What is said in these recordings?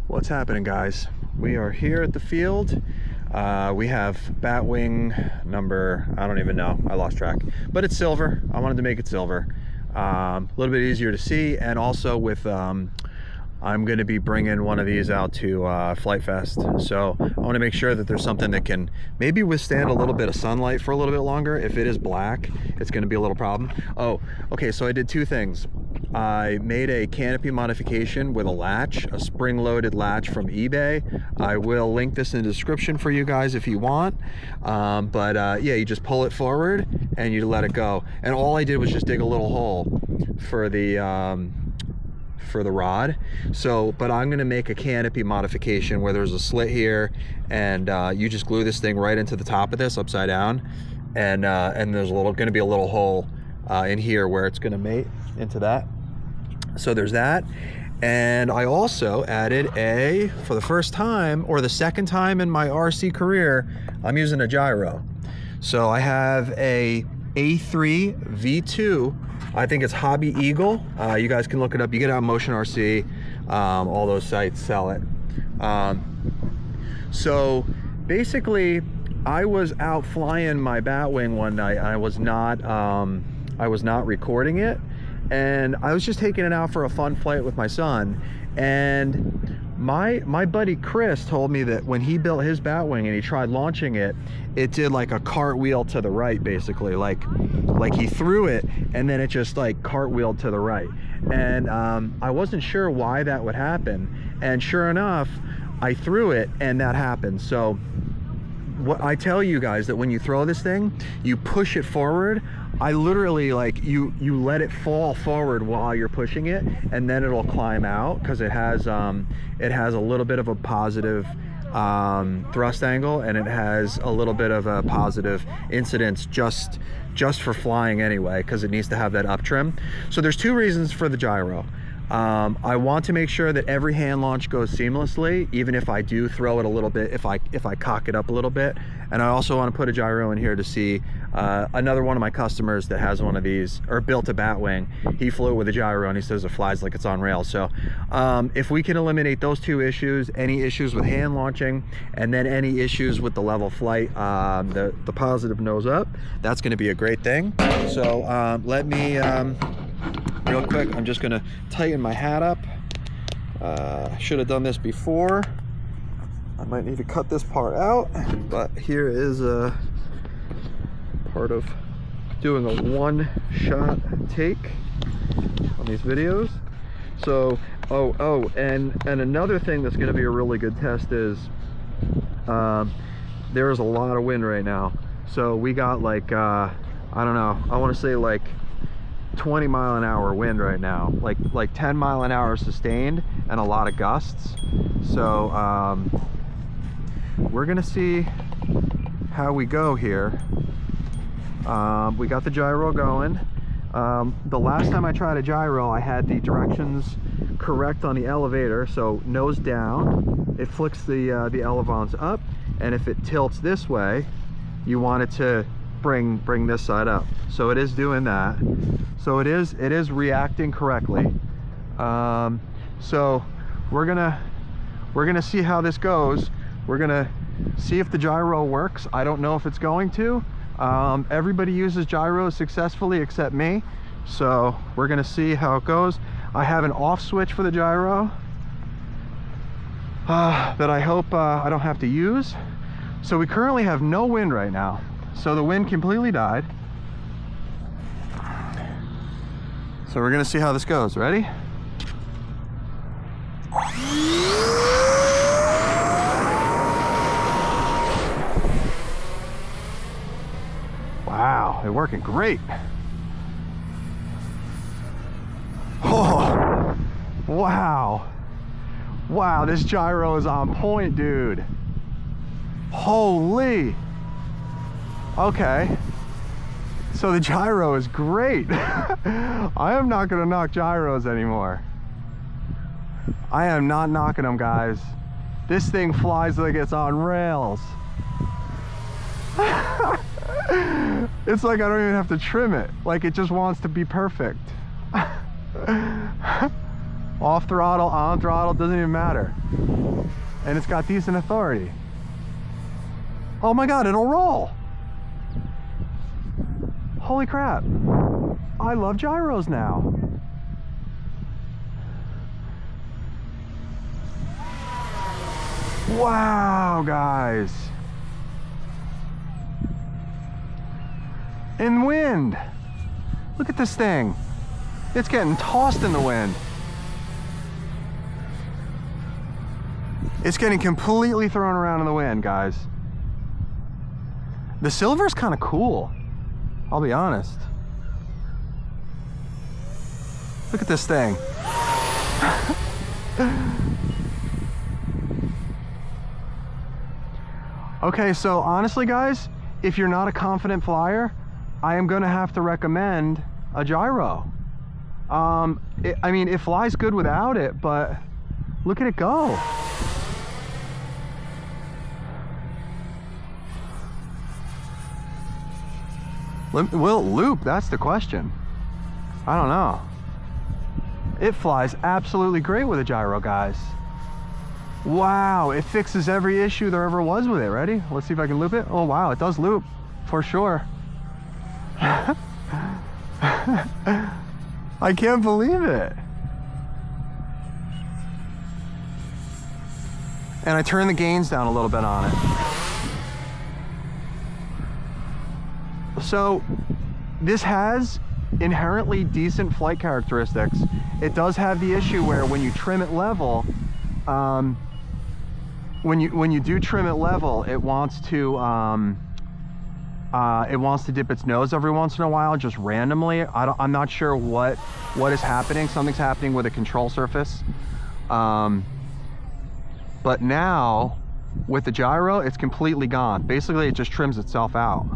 What's happening, guys? We are here at the field. We have Batwing number, I don't even know, I lost track, but it's silver. I wanted to make it silver. A little bit easier to see, and also with I'm going to be bringing one of these out to Flight Fest, so I want to make sure that there's something that can maybe withstand a little bit of sunlight for a little bit longer. If it is black, it's going to be a little problem. Oh, okay, so I did two things. I made a canopy modification with a latch, a spring-loaded latch from eBay. I will link this in the description for you guys if you want. Yeah, you just pull it forward and you let it go. And all I did was just dig a little hole for the rod. So, but I'm going to make a canopy modification where there's a slit here, and you just glue this thing right into the top of this upside down, and there's going to be a little hole in here where it's going to mate into that. So there's that. And I also added for the first time, or the second time in my RC career, I'm using a gyro. So I have a A3 V2. I think it's Hobby Eagle. You guys can look it up. You get it on Motion RC. All those sites sell it. So basically, I was out flying my Batwing one night. I was not recording it, and I was just taking it out for a fun flight with my son. And my buddy Chris told me that when he built his Batwing and he tried launching it, it did like a cartwheel to the right, basically, like he threw it and then it just like cartwheeled to the right. And I wasn't sure why that would happen, and sure enough, I threw it and that happened. So what I tell you guys, that when you throw this thing, you push it forward. I literally, like, you let it fall forward while you're pushing it, and then it'll climb out, because it has a little bit of a positive thrust angle, and it has a little bit of a positive incidence just for flying anyway, because it needs to have that up trim. So there's two reasons for the gyro. I want to make sure that every hand launch goes seamlessly, even if I do throw it a little bit, if I cock it up a little bit. And I also want to put a gyro in here to see another one of my customers that has one of these, or built a Batwing. He flew it with a gyro and he says it flies like it's on rails. So if we can eliminate those two issues, any issues with hand launching, and then any issues with the level flight, the positive nose up, that's going to be a great thing. So let me real quick, I'm just gonna tighten my hat up. Should have done this before. I might need to cut this part out, but here is a part of doing a one-shot take on these videos. So, and another thing that's gonna be a really good test is there is a lot of wind right now. So we got like, I don't know, I wanna say like 20-mile-an-hour wind right now, like 10 mile an hour sustained, and a lot of gusts. So we're gonna see how we go here. We got the gyro going. The last time I tried a gyro, I had the directions correct on the elevator. So nose down, it flicks the elevons up, and if it tilts this way, you want it to bring this side up. So it is doing that. So it is reacting correctly. So we're gonna see how this goes. We're gonna see if the gyro works. I don't know if it's going to. Everybody uses gyros successfully except me. So we're gonna see how it goes. I have an off switch for the gyro that I hope I don't have to use. So we currently have no wind right now. So the wind completely died. So we're gonna see how this goes. Ready? Wow, they're working great. Oh, wow. Wow, this gyro is on point, dude. Holy. Okay, so the gyro is great. I am not gonna knock gyros anymore. I am not knocking them, guys. This thing flies like it's on rails. It's like I don't even have to trim it. Like, it just wants to be perfect. Off throttle, on throttle, doesn't even matter. And it's got decent authority. Oh my God, it'll roll. Holy crap. I love gyros now. Wow, guys. In wind. Look at this thing. It's getting tossed in the wind. It's getting completely thrown around in the wind, guys. The silver's kind of cool, I'll be honest. Look at this thing. Okay, so honestly, guys, if you're not a confident flyer, I am gonna have to recommend a gyro. I mean, it flies good without it, but look at it go. Will it loop? That's the question. I don't know. It flies absolutely great with a gyro, guys. Wow, it fixes every issue there ever was with it. Ready? Let's see if I can loop it. Oh wow, it does loop for sure. I can't believe it. And I turn the gains down a little bit on it. So this has inherently decent flight characteristics. It does have the issue where when you trim it level, when you do trim it level, it wants to dip its nose every once in a while, just randomly. I'm not sure what is happening. Something's happening with the control surface. But now with the gyro, it's completely gone. Basically, it just trims itself out.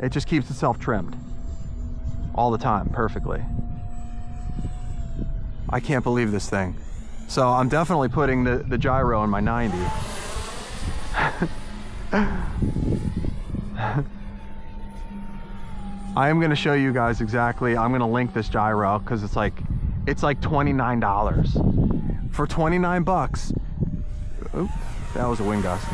It just keeps itself trimmed all the time, perfectly. I can't believe this thing. So I'm definitely putting the gyro in my 90. I am gonna show you guys exactly, I'm gonna link this gyro because it's like $29. For 29 bucks. Oop, that was a wind gust.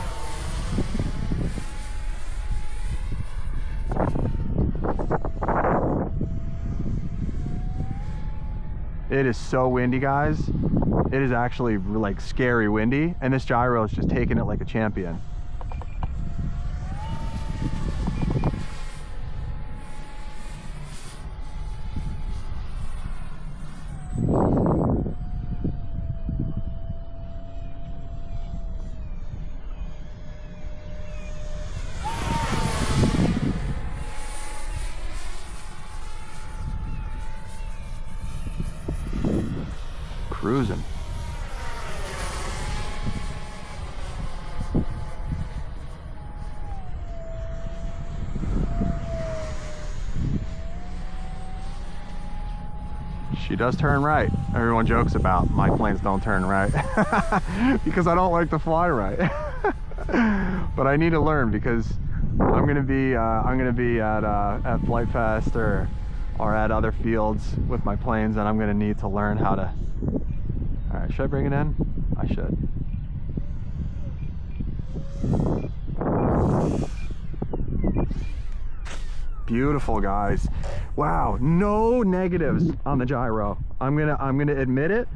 It is so windy, guys. It is actually like scary windy, and this gyro is just taking it like a champion. Cruising. She does turn right. Everyone jokes about my planes don't turn right because I don't like to fly right. But I need to learn because I'm gonna be at Flight Fest or at other fields with my planes, and I'm gonna need to learn how to. All right, should I bring it in? I should. Beautiful, guys. Wow, no negatives on the gyro. I'm gonna admit it.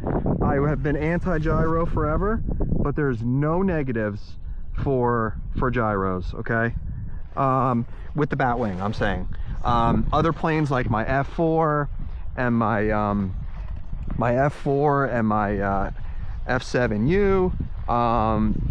I have been anti-gyro forever, but there's no negatives for gyros, okay? With the Batwing, I'm saying. Other planes like my F4 and my F7U,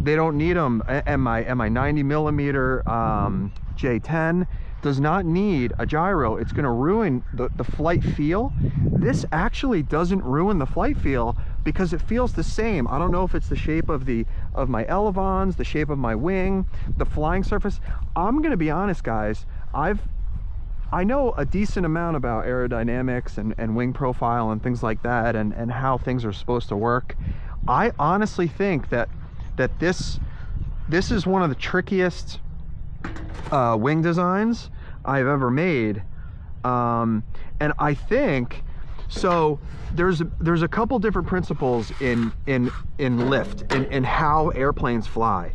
they don't need them. And my 90 millimeter J10 does not need a gyro. It's going to ruin the flight feel. This actually doesn't ruin the flight feel because it feels the same. I don't know if it's the shape of my elevons, the shape of my wing, the flying surface. I'm going to be honest, guys. I know a decent amount about aerodynamics and wing profile and things like that, and how things are supposed to work. I honestly think that this is one of the trickiest wing designs I've ever made, and I think So there's a couple different principles in lift, in how airplanes fly.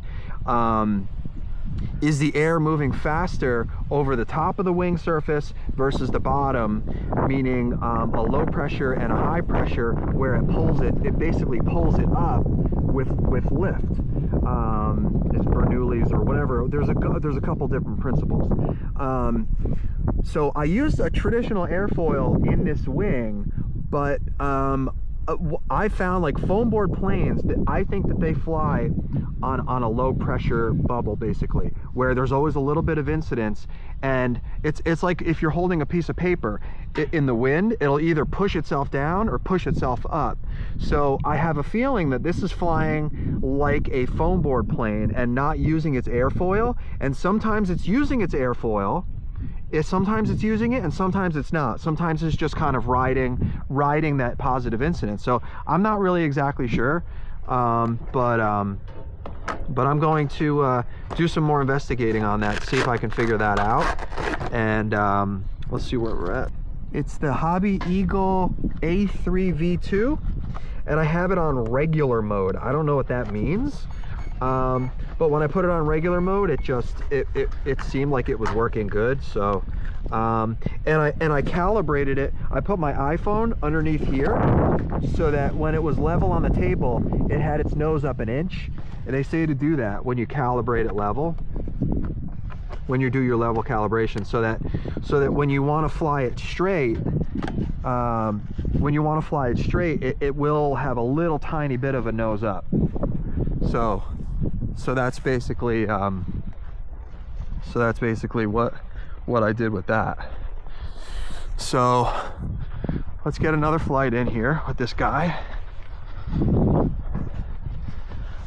Is the air moving faster over the top of the wing surface versus the bottom, meaning a low pressure and a high pressure, where it basically pulls it up with lift. It's Bernoulli's or whatever. There's a couple different principles. So I used a traditional airfoil in this wing, but I found like foam board planes that I think that they fly on a low pressure bubble, basically, where there's always a little bit of incidence, and it's like if you're holding a piece of paper in the wind, it'll either push itself down or push itself up. So I have a feeling that this is flying like a foam board plane and not using its airfoil, and sometimes it's using its airfoil. Sometimes it's using it and sometimes it's not. Sometimes it's just kind of riding that positive incidence. So I'm not really exactly sure, but I'm going to do some more investigating on that, see if I can figure that out. And let's see where we're at. It's the Hobby Eagle A3V2, and I have it on regular mode. I don't know what that means. But when I put it on regular mode, it seemed like it was working good. So and I calibrated it. I put my iPhone underneath here so that when it was level on the table, it had its nose up an inch. And they say to do that when you calibrate it level, when you do your level calibration, so that when you want to fly it straight, it will have a little tiny bit of a nose up. So that's basically what I did with that. So let's get another flight in here with this guy.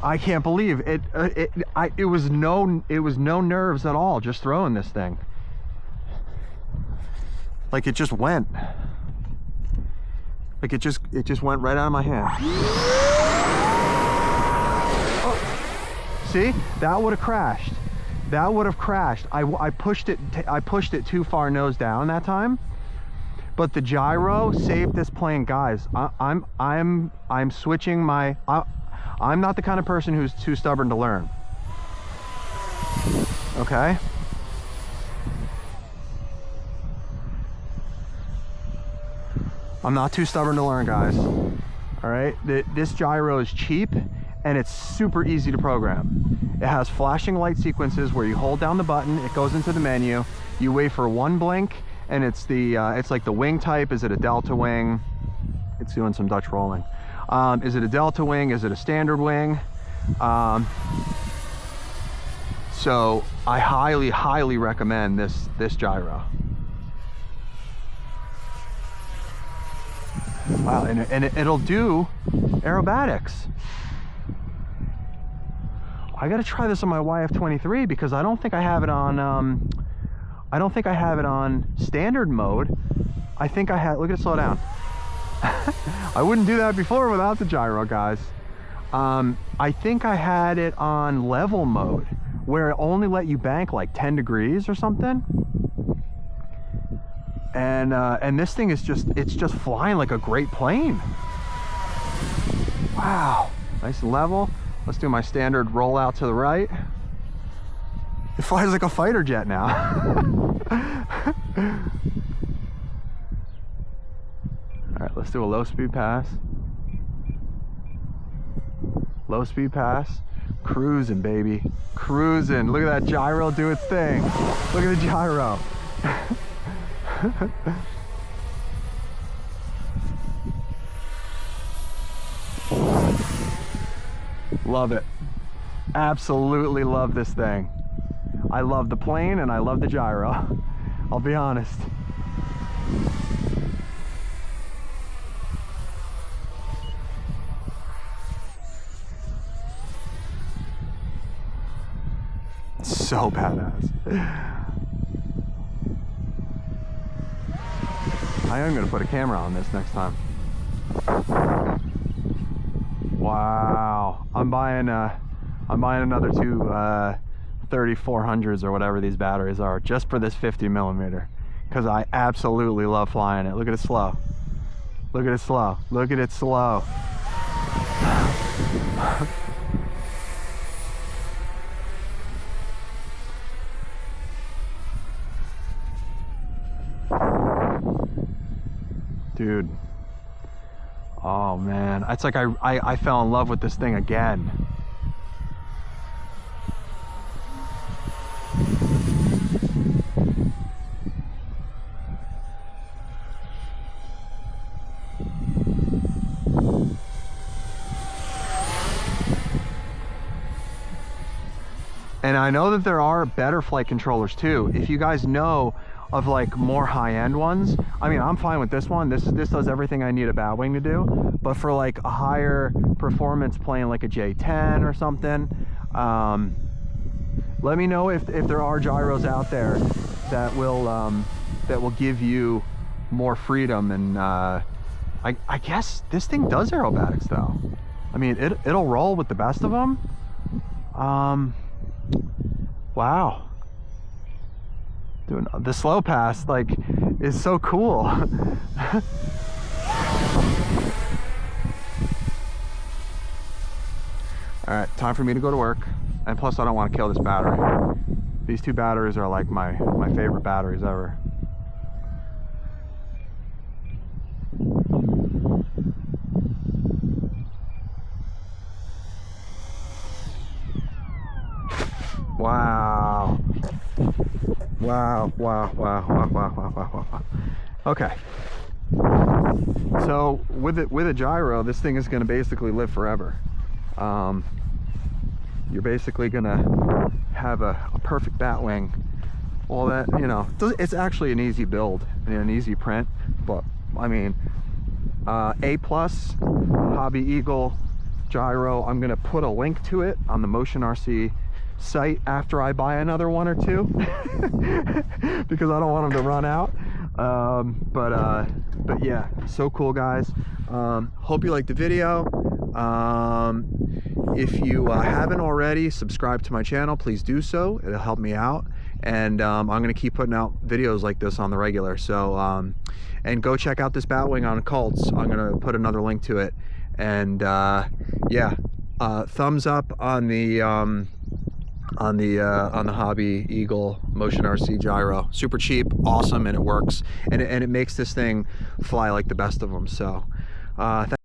I can't believe it. It was no nerves at all, just throwing this thing. Like it just went. Like it just went right out of my hand. See, that would have crashed. That would have crashed. I pushed it too far nose down that time, but the gyro saved this plane, guys. I'm switching my. I'm not the kind of person who's too stubborn to learn. Okay. I'm not too stubborn to learn, guys. All right. This gyro is cheap. And it's super easy to program. It has flashing light sequences where you hold down the button, it goes into the menu, you wait for one blink, and it's like the wing type. Is it a delta wing? It's doing some Dutch rolling. Is it a delta wing? Is it a standard wing? So I highly recommend this gyro. Wow, and it'll do aerobatics. I gotta try this on my YF-23 because I don't think I have it on standard mode. I think I had, look at it slow down. I wouldn't do that before without the gyro, guys. I think I had it on level mode where it only let you bank like 10 degrees or something. And this thing is it's just flying like a great plane. Wow, nice and level. Let's do my standard rollout to the right. It flies like a fighter jet now. All right, let's do a low speed pass. Low speed pass. Cruising, baby. Cruising. Look at that gyro do its thing. Look at the gyro. Love it. Absolutely love this thing. I love the plane and I love the gyro. I'll be honest. So badass. I am gonna put a camera on this next time. Wow, I'm buying another two 3400s or whatever these batteries are just for this 50mm because I absolutely love flying it. Look at it slow. Look at it slow. Look at it slow. Dude. Oh man, it's like I fell in love with this thing again. And I know that there are better flight controllers too. If you guys know of like more high-end ones, I mean, I'm fine with this one. This does everything I need a Batwing to do. But for like a higher performance plane, like a J10 or something, let me know if there are gyros out there that will give you more freedom. And I guess this thing does aerobatics though. I mean, it'll roll with the best of them. Wow. Doing the slow pass like is so cool. All right, time for me to go to work. And plus I don't want to kill this battery. These two batteries are like my favorite batteries ever. Wow. Wow, wow, wow, wow, wow, wow, wow, wow. Okay. So with a gyro, this thing is going to basically live forever. You're basically going to have a perfect Batwing. All that, you know, it's actually an easy build and an easy print, but I mean, A+, Hobby Eagle gyro. I'm going to put a link to it on the Motion RC site after I buy another one or two because I don't want them to run out. But yeah, so cool, guys. Hope you liked the video. If you haven't already subscribed to my channel, please do so. It'll help me out, and I'm gonna keep putting out videos like this on the regular. So and go check out this Batwing on Cults. I'm gonna put another link to it. And yeah, thumbs up on the Hobby Eagle Motion RC gyro. Super cheap, awesome, and it works, and it makes this thing fly like the best of them. So